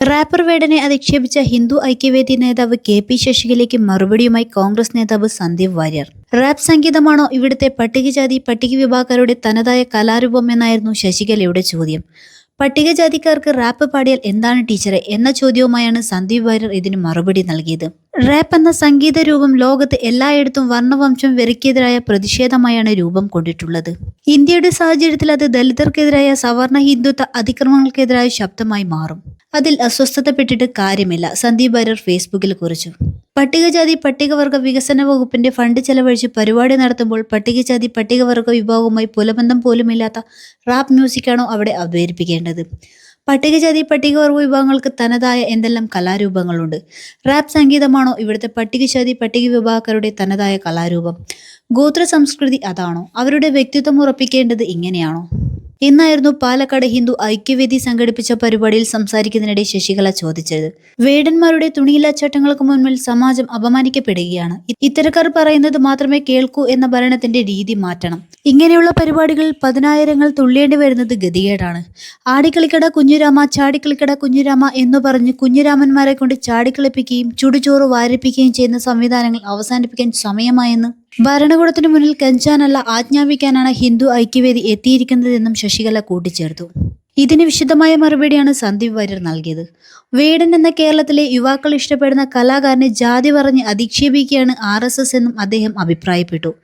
Wrapper വേടനെ അധിക്ഷേപിച്ച Hindu Aikyavedi നേതാവ് K P. ശശികലയ്ക്ക് മറുപടിയുമായി കോൺഗ്രസ് നേതാവ് സന്ദീപ് വാര്യർ. റാപ്പ് സംഗീതമാണോ ഇവിടുത്തെ പട്ടികജാതി പട്ടികവിഭാഗക്കാരുടെ തനതായ കലാരൂപം എന്നായിരുന്നു ശശികലയുടെ ചോദ്യം. പട്ടികജാതിക്കാർക്ക് റാപ്പ് പാടിയാൽ എന്താണ് ടീച്ചറെ എന്ന ചോദ്യവുമായാണ് സന്ദീപ് വാര്യർ ഇതിന് മറുപടി നൽകിയത്. റാപ്പ് എന്ന സംഗീത രൂപം ലോകത്ത് എല്ലായിടത്തും വർണ്ണവംശം വെറുക്കെതിരായ പ്രതിഷേധമായാണ് രൂപം കൊണ്ടിട്ടുള്ളത്. ഇന്ത്യയുടെ സാഹചര്യത്തിൽ അത് ദലിതർക്കെതിരായ സവർണ ഹിന്ദുത്വ അതിക്രമങ്ങൾക്കെതിരായ ശബ്ദമായി മാറും. അതിൽ അസ്വസ്ഥതപ്പെട്ടിട്ട് കാര്യമില്ല, സന്ദീപ് വാര്യർ ഫേസ്ബുക്കിൽ കുറിച്ചു. പട്ടികജാതി പട്ടികവർഗ വികസന വകുപ്പിന്റെ ഫണ്ട് ചെലവഴിച്ച് പരിപാടി നടത്തുമ്പോൾ പട്ടികജാതി പട്ടികവർഗ വിഭാഗവുമായി പുലബന്ധം പോലുമില്ലാത്ത റാപ്പ് മ്യൂസിക്കാണോ അവിടെ അവതരിപ്പിക്കേണ്ടത്? പട്ടികജാതി പട്ടികവർഗ വിഭാഗങ്ങൾക്ക് തനതായ എന്തെല്ലാം കലാരൂപങ്ങളുണ്ട്. റാപ്പ് സംഗീതമാണോ ഇവിടുത്തെ പട്ടികജാതി പട്ടിക വിഭാഗക്കാരുടെ തനതായ കലാരൂപം? ഗോത്ര സംസ്കൃതി അതാണോ? അവരുടെ വ്യക്തിത്വം ഉറപ്പിക്കേണ്ടത് ഇങ്ങനെയാണോ എന്നായിരുന്നു പാലക്കാട് ഹിന്ദു ഐക്യവേദി സംഘടിപ്പിച്ച പരിപാടിയിൽ സംസാരിക്കുന്നതിനിടെ ശശികല ചോദിച്ചത്. വേടന്മാരുടെ തുണിയില്ലാച്ചട്ടങ്ങൾക്ക് മുന്നിൽ സമാജം അപമാനിക്കപ്പെടുകയാണ്. ഇത്തരക്കാർ പറയുന്നത് മാത്രമേ കേൾക്കൂ എന്ന ഭരണത്തിന്റെ രീതി മാറ്റണം. ഇങ്ങനെയുള്ള പരിപാടികളിൽ പതിനായിരങ്ങൾ തുള്ളിയേണ്ടി വരുന്നത് ഗതികേടാണ്. ആടിക്കളിക്കട കുഞ്ഞുരാമ ചാടിക്കളിക്കട കുഞ്ഞുരാമ എന്നു പറഞ്ഞ് കുഞ്ഞുരാമന്മാരെ കൊണ്ട് ചാടിക്കളിപ്പിക്കുകയും ചുടുചോറ് വാരിപ്പിക്കുകയും ചെയ്യുന്ന സംവിധാനങ്ങൾ അവസാനിപ്പിക്കാൻ സമയമായെന്ന് ഭരണകൂടത്തിന് മുന്നിൽ കെഞ്ചാനല്ല ആജ്ഞാപിക്കാനാണ് ഹിന്ദു ഐക്യവേദി എത്തിയിരിക്കുന്നതെന്നും ശശികല കൂട്ടിച്ചേർത്തു. ഇതിന് വിശദമായ മറുപടിയാണ് സന്ദീപ് വാര്യർ നൽകിയത്. വേടൻ എന്ന കേരളത്തിലെ യുവാക്കൾ ഇഷ്ടപ്പെടുന്ന കലാകാരനെ ജാതി പറഞ്ഞ് അധിക്ഷേപിക്കുകയാണ് RSS എന്നും അദ്ദേഹം അഭിപ്രായപ്പെട്ടു.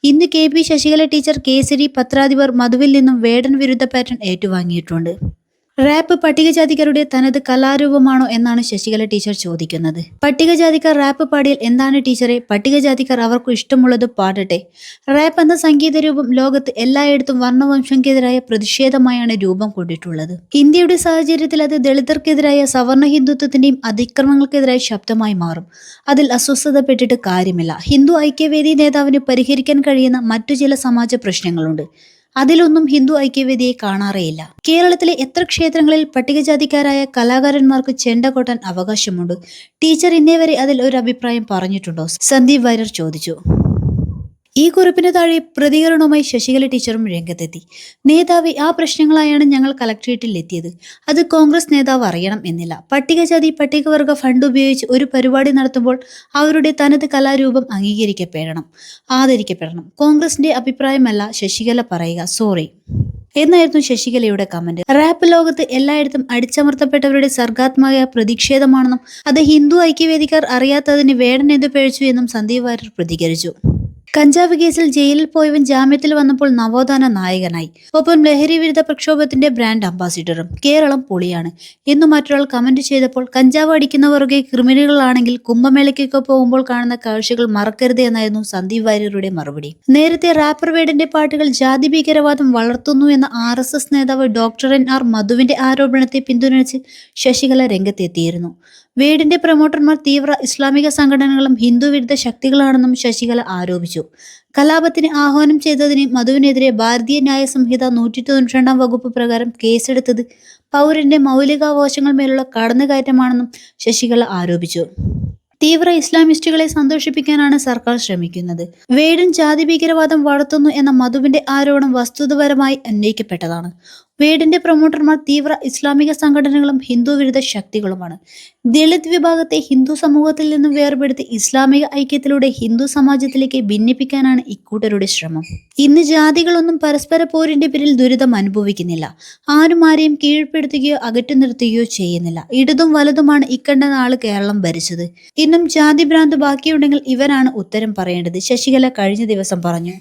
ഇന്ന് കെ.പി. ശശികല ടീച്ചർ കേസരി പത്രാധിപർ മധുവിൽ നിന്നും വേടൻ വിരുദ്ധ പാറ്റേൺ ഏറ്റുവാങ്ങിയിട്ടുണ്ട്. റാപ്പ് പട്ടികജാതിക്കാരുടെ തനത് കലാരൂപമാണോ എന്നാണ് ശശികല ടീച്ചർ ചോദിക്കുന്നത്. പട്ടികജാതിക്കാർ റാപ്പ് പാടിയാൽ എന്താണ് ടീച്ചറെ? പട്ടികജാതിക്കാർ അവർക്ക് ഇഷ്ടമുള്ളത് പാടട്ടെ. റാപ്പ് എന്ന സംഗീത രൂപം ലോകത്ത് എല്ലായിടത്തും വർണ്ണവംശക്കെതിരായ പ്രതിഷേധമായാണ് രൂപം കൊണ്ടിട്ടുള്ളത്. ഇന്ത്യയുടെ സാഹചര്യത്തിൽ അത് ദളിതർക്കെതിരായ സവർണ ഹിന്ദുത്വത്തിന്റെയും അതിക്രമങ്ങൾക്കെതിരായ ശബ്ദമായി മാറും. അതിൽ അസ്വസ്ഥതപ്പെട്ടിട്ട് കാര്യമില്ല. ഹിന്ദു ഐക്യവേദി നേതാവിന് പരിഹരിക്കാൻ കഴിയുന്ന മറ്റു ചില സമാജ പ്രശ്നങ്ങളുണ്ട്. അതിലൊന്നും ഹിന്ദു ഐക്യവേദിയെ കാണാറേയില്ല. കേരളത്തിലെ എത്ര ക്ഷേത്രങ്ങളിൽ പട്ടികജാതിക്കാരായ കലാകാരന്മാർക്ക് ചെണ്ട കൊട്ടാൻ അവകാശമുണ്ട്? ടീച്ചർ ഇന്നേവരെ അതിൽ ഒരു അഭിപ്രായം പറഞ്ഞിട്ടുണ്ടോ? സന്ദീപ് വാര്യർ ചോദിച്ചു. ഈ കുറിപ്പിന് താഴെ പ്രതികരണവുമായി ശശികല ടീച്ചറും രംഗത്തെത്തി. നേതാവെ, ആ പ്രശ്നങ്ങളായാണ് ഞങ്ങൾ കളക്ട്രേറ്റിൽ എത്തിയത്. അത് കോൺഗ്രസ് നേതാവ് അറിയണം എന്നില്ല. പട്ടികജാതി പട്ടികവർഗ ഫണ്ട് ഉപയോഗിച്ച് ഒരു പരിപാടി നടത്തുമ്പോൾ അവരുടെ തനത് കലാരൂപം അംഗീകരിക്കപ്പെടണം, ആദരിക്കപ്പെടണം. കോൺഗ്രസിന്റെ അഭിപ്രായമല്ല ശശികല പറയുക, സോറി എന്നായിരുന്നു ശശികലയുടെ കമന്റ്. റാപ്പ് ലോകത്ത് എല്ലായിടത്തും അടിച്ചമർത്തപ്പെട്ടവരുടെ സർഗാത്മക പ്രതിഷേധമാണെന്നും അത് ഹിന്ദു ഐക്യവേദിക്കാർ അറിയാത്തതിന് വേടൻ എന്തു പിഴച്ചു എന്നും സന്ദീപ് വാര്യർ പ്രതികരിച്ചു. കഞ്ചാവ് കേസിൽ ജയിലിൽ പോയവൻ ജാമ്യത്തിൽ വന്നപ്പോൾ നവോത്ഥാന നായകനായി, ഒപ്പം ലഹരി വിരുദ്ധ പ്രക്ഷോഭത്തിന്റെ ബ്രാൻഡ് അംബാസിഡറും. കേരളം പൊളിയാണ് എന്നു മറ്റൊരാൾ കമന്റ് ചെയ്തപ്പോൾ കഞ്ചാവ് അടിക്കുന്നവരൊക്കെ ക്രിമിനലുകളാണെങ്കിൽ കുംഭമേളയ്ക്കൊക്കെ പോകുമ്പോൾ കാണുന്ന കാഴ്ചകൾ മറക്കരുത് എന്നായിരുന്നു സന്ദീപ് വാര്യരുടെ മറുപടി. നേരത്തെ റാപ്പർ വേടന്റെ പാട്ടുകൾ ജാതി ഭീകരവാദം വളർത്തുന്നു എന്ന RSS നേതാവ് ഡോക്ടർ N.R. മധുവിന്റെ ആരോപണത്തെ പിന്തുണച്ച് ശശികല രംഗത്തെത്തിയിരുന്നു. വേടിന്റെ പ്രൊമോട്ടർമാർ തീവ്ര ഇസ്ലാമിക സംഘടനകളും ഹിന്ദു വിരുദ്ധ ശക്തികളാണെന്നും ശശികല ആരോപിച്ചു. കലാപത്തിന് ആഹ്വാനം ചെയ്തതിന് മധുവിനെതിരെ ഭാരതീയ ന്യായ സംഹിത 192 വകുപ്പ് പ്രകാരം കേസെടുത്തത് പൗരന്റെ മൗലികാവകാശങ്ങൾ മേലുള്ള കടന്നുകയറ്റമാണെന്നും ശശികല ആരോപിച്ചു. തീവ്ര ഇസ്ലാമിസ്റ്റുകളെ സന്തോഷിപ്പിക്കാനാണ് സർക്കാർ ശ്രമിക്കുന്നത്. വേടൻ ജാതി ഭീകരവാദം വളർത്തുന്നു എന്ന മധുവിന്റെ ആരോപണം വസ്തുതാപരമായി ഉന്നയിക്കപ്പെട്ടതാണ്. വേടന്റെ പ്രൊമോട്ടർമാർ തീവ്ര ഇസ്ലാമിക സംഘടനകളും ഹിന്ദു വിരുദ്ധ ശക്തികളുമാണ്. ദളിത് വിഭാഗത്തെ ഹിന്ദു സമൂഹത്തിൽ നിന്നും വേർപെടുത്തി ഇസ്ലാമിക ഐക്യത്തിലൂടെ ഹിന്ദു സമാജത്തിലേക്ക് ഭിന്നിപ്പിക്കാനാണ് ഇക്കൂട്ടരുടെ ശ്രമം. ഇന്ന് ജാതികളൊന്നും പരസ്പര പോരിന്റെ പേരിൽ ദുരിതം അനുഭവിക്കുന്നില്ല. ആരും ആരെയും കീഴ്പ്പെടുത്തുകയോ അകറ്റി നിർത്തുകയോ ചെയ്യുന്നില്ല. ഇടതും വലതുമാണ് ഇക്കണ്ട നാള് കേരളം ഭരിച്ചത്. ഇന്നും ജാതി ഭ്രാന്ത് ബാക്കിയുണ്ടെങ്കിൽ ഇവരാണ് ഉത്തരം പറയേണ്ടത്, ശശികല കഴിഞ്ഞ ദിവസം പറഞ്ഞു.